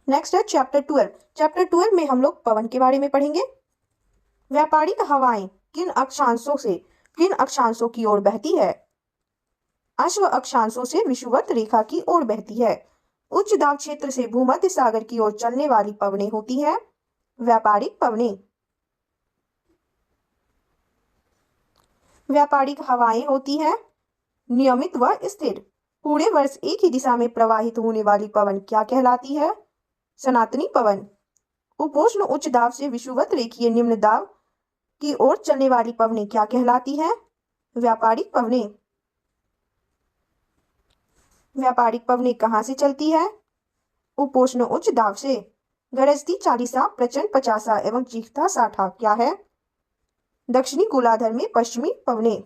Next है chapter 12। Chapter 12 में हम लोग पवन के बारे में पढ़ेंगे। व्यापारिक हवाएं किन अक्षांशों की ओर बहती है? अश्व अक्षांशों से विषुवत रेखा की ओर बहती है। उच्च दाब क्षेत्र से भूमध्य सागर की ओर चलने वाली पवनें होती हैं व्यापारिक पवनें। व्यापारिक हवाएं होती हैं नियमित व स्थिर। पूरे वर्ष एक ही दिशा में प्रवाहित होने वाली पवन क्या कहलाती है? सनातनी पवन। उपोष्ण उच्च दाब से विषुवत रेखीय निम्न दाब की ओर चलने वाली पवनें क्या कहलाती हैं? व्यापारिक पवनें। व्यापारिक पवनें कहाँ से चलती है? उपोष्ण उच्च दाब से। गरजती 40 प्रचंड 50 एवं चीखता 60 क्या है? दक्षिणी गोलार्ध में पश्चिमी पवनें।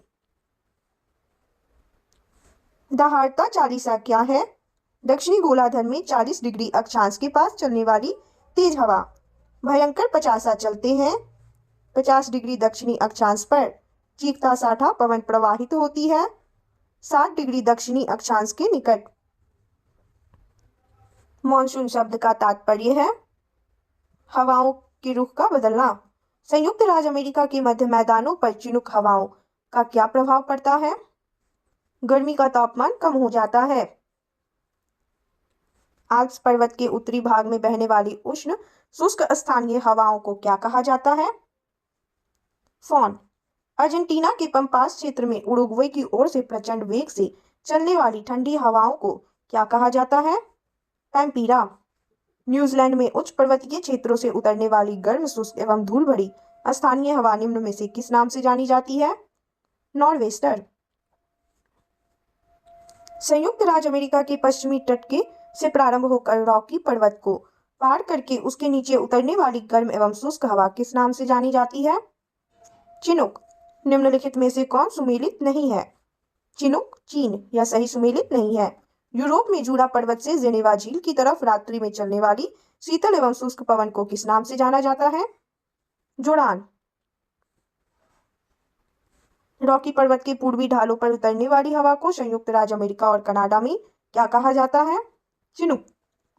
दहाड़ता 40 क्या है? दक्षिणी गोलार्ध में 40 डिग्री अक्षांश के पास चलने वाली तेज हवा। भयंकर 50 चलते हैं 50 डिग्री दक्षिणी अक्षांश पर। चीखता 60 पवन प्रवाहित होती है 60 डिग्री दक्षिणी अक्षांश के निकट। मॉनसून शब्द का तात्पर्य है हवाओं के रुख का बदलना। संयुक्त राज्य अमेरिका के मध्य मैदानों पर चिनुक हवाओं का क्या प्रभाव पड़ता है? गर्मी का तापमान कम हो जाता है। आल्प्स पर्वत के उत्तरी भाग में बहने वाली उष्ण शुष्क स्थानीय हवाओं को क्या कहा जाता है? फॉन। अर्जेंटीना के पंपास क्षेत्र में उरुग्वे की ओर से प्रचंड वेग से चलने वाली ठंडी हवाओं को क्या कहा जाता है? पैम्पीरा। न्यूजीलैंड में उच्च पर्वतीय क्षेत्रों से उतरने वाली गर्म शुष्क एवं धूल भरी स्थानीय हवा निम्न में से किस नाम से जानी जाती है? नॉर्वेस्टर। संयुक्त राज्य अमेरिका के पश्चिमी तट के से प्रारंभ होकर रॉकी पर्वत को पार करके उसके नीचे उतरने वाली गर्म एवं शुष्क हवा किस नाम से जानी जाती है? चिनुक। निम्नलिखित में से कौन सुमेलित नहीं है? चिनुक चीन या सही सुमेलित नहीं है। यूरोप में जूरा पर्वत से जेनेवा झील की तरफ रात्रि में चलने वाली शीतल एवं शुष्क पवन को किस नाम से जाना जाता है? जोड़ान। रॉकी पर्वत के पूर्वी ढालों पर उतरने वाली हवा को संयुक्त राज्य अमेरिका और कनाडा में क्या कहा जाता है? चिनुक।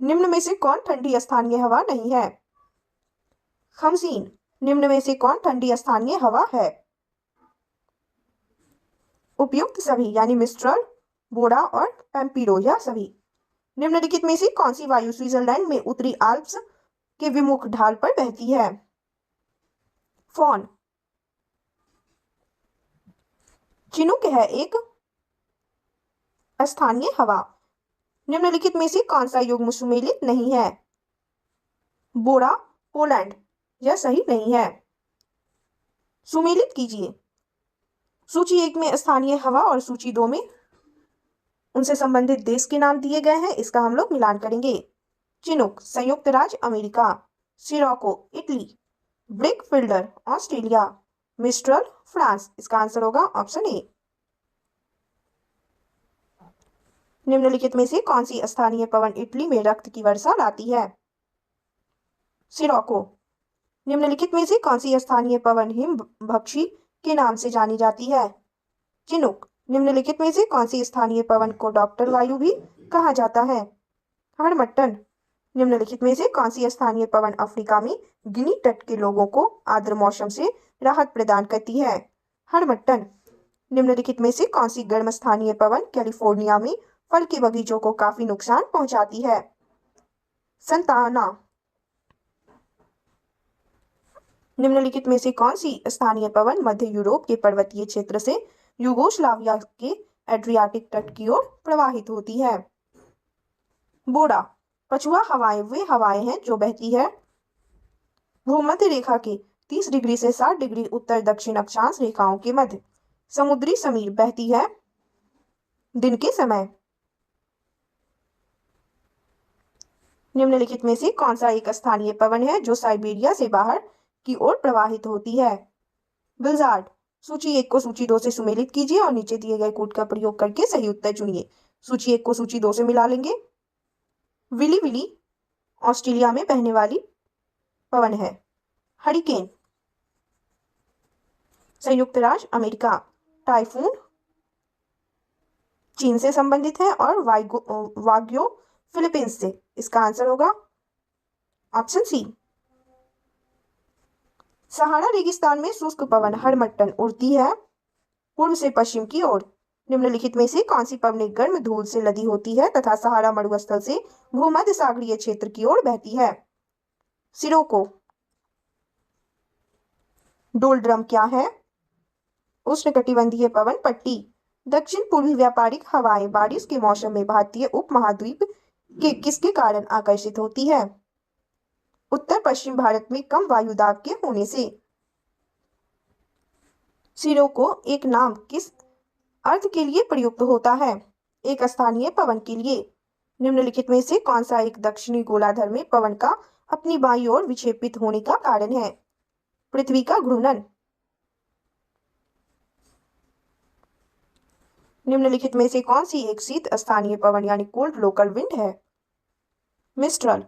निम्न में से कौन ठंडी स्थानीय हवा नहीं है? खमसीन। निम्न में से कौन ठंडी स्थानीय हवा है? उपयुक्त सभी यानी मिस्ट्रल, बोड़ा और पैम्पीरो या सभी। निम्नलिखित में से कौन सी वायु स्विट्जरलैंड में उत्तरी आल्प्स के विमुख ढाल पर बहती है? फॉन। चिनुक है एक स्थानीय हवा। निम्नलिखित में से कौन सा युग्म सुमेलित नहीं है? बोड़ा पोलैंड यह सही नहीं है। सुमेलित कीजिए। सूची 1 में स्थानीय हवा और सूची 2 में उनसे संबंधित देश के नाम दिए गए हैं। इसका हम लोग मिलान करेंगे। चिनुक संयुक्त राज्य अमेरिका। Sirocco Italy. Brickfielder Australia. Mistral France. इसका आंसर होगा ऑप्शन ए। निम्नलिखित में से कौन सी स्थानीय पवन इटली में रक्त की वर्षा लाती है? सिरोको। निम्नलिखित में से कौन सी स्थानीय पवन हिमभक्षी के नाम से जानी जाती है? चिनुक। निम्नलिखित में से कौन सी स्थानीय पवन को डॉक्टर वायु भी कहा जाता है? हड़मट्टन। निम्नलिखित में से कौन सी स्थानीय पवन अफ्रीका में गिनी तट के लोगों को आर्द्र मौसम से राहत प्रदान करती है? हड़मट्टन। निम्नलिखित में से कौन सी गर्म स्थानीय पवन कैलिफोर्निया में फल के बगीचों को काफी नुकसान पहुंचाती है? संताना। निम्नलिखित में से कौन सी स्थानीय पवन मध्य यूरोप के पर्वतीय क्षेत्र से यूगोस्लाविया के एड्रियाटिक तट की ओर प्रवाहित होती है? बोड़ा। पछुआ हवाएं वे हवाएं हैं जो बहती है भूमध्य रेखा के 30 डिग्री से 60 डिग्री उत्तर दक्षिण अक्षांश रेखाओं के मध्य। समुद्री समीर बहती है दिन के समय। निम्नलिखित में से कौन सा एक स्थानीय पवन है जो साइबेरिया से बाहर की ओर प्रवाहित होती है? बिल्जार्ड। सूची 1 को सूची 2 से सुमेलित कीजिए और नीचे दिए गए कोड का प्रयोग करके सही उत्तर चुनिए। सूची 1 को सूची 2 से मिला लेंगे। विली विली ऑस्ट्रेलिया में बहने वाली पवन है। हरिकेन संयुक्त राज्य अमेरिका। टाइफून चीन से संबंधित है और वाग्यो फिलीपींस से। इसका आंसर होगा ऑप्शन सी। सहारा रेगिस्तान में शुष्क पवन हरमट्टन उड़ती है पूर्व से पश्चिम की ओर। निम्नलिखित में से कौन सी पवनें गर्म धूल से लदी होती है तथा सहारा मरुस्थल से भूमध्य सागरीय क्षेत्र की ओर बहती है? सिरोको। डोलड्रम क्या है? उष्णकटिबंधीय पवन पट्टी। दक्षिण पूर्वी व्यापारिक हवाएं बारिश के मौसम में भारतीय उपमहाद्वीप के किसके कारण आकर्षित होती है? उत्तर पश्चिम भारत में कम वायु दाब के होने से। सिरोको एक नाम किस अर्थ के लिए प्रयुक्त होता है? एक स्थानीय पवन के लिए। निम्नलिखित में से कौन सा एक दक्षिणी गोलार्ध में पवन का अपनी बाईं ओर विक्षेपित होने का कारण है? पृथ्वी का घूर्णन। निम्नलिखित में से कौन सी एक शीत स्थानीय पवन यानी कोल्ड लोकल विंड है? मिस्ट्रल।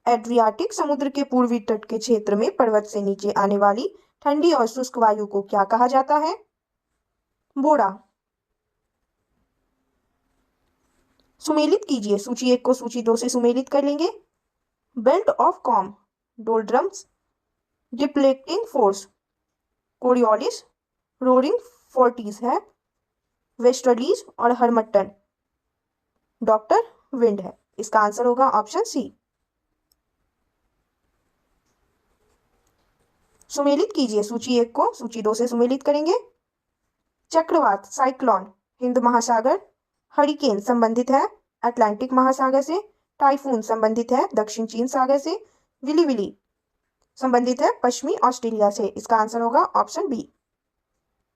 एड्रियाटिक समुद्र के पूर्वी तट के क्षेत्र में पर्वत से नीचे आने वाली ठंडी और शुष्क वायु को क्या कहा जाता है? बोड़ा। सुमेलित कीजिए, सूची 1 को सूची 2 से सुमेलित कर लेंगे। Belt of com, डोलड्रम्स, depleting force, Coriolis, roaring forties है, वेस्टर्लीज और हरमट्टन डॉक्टर विंड है। इसका आंसर होगा ऑप्शन सी। सुमेलित कीजिए, सूची 1 को सूची 2 से सुमेलित करेंगे। चक्रवात साइक्लोन हिंद महासागर, हरिकेन संबंधित है अटलांटिक महासागर से, टाइफून संबंधित है दक्षिण चीन सागर से, विली विली संबंधित है पश्चिमी ऑस्ट्रेलिया से। इसका आंसर होगा ऑप्शन बी।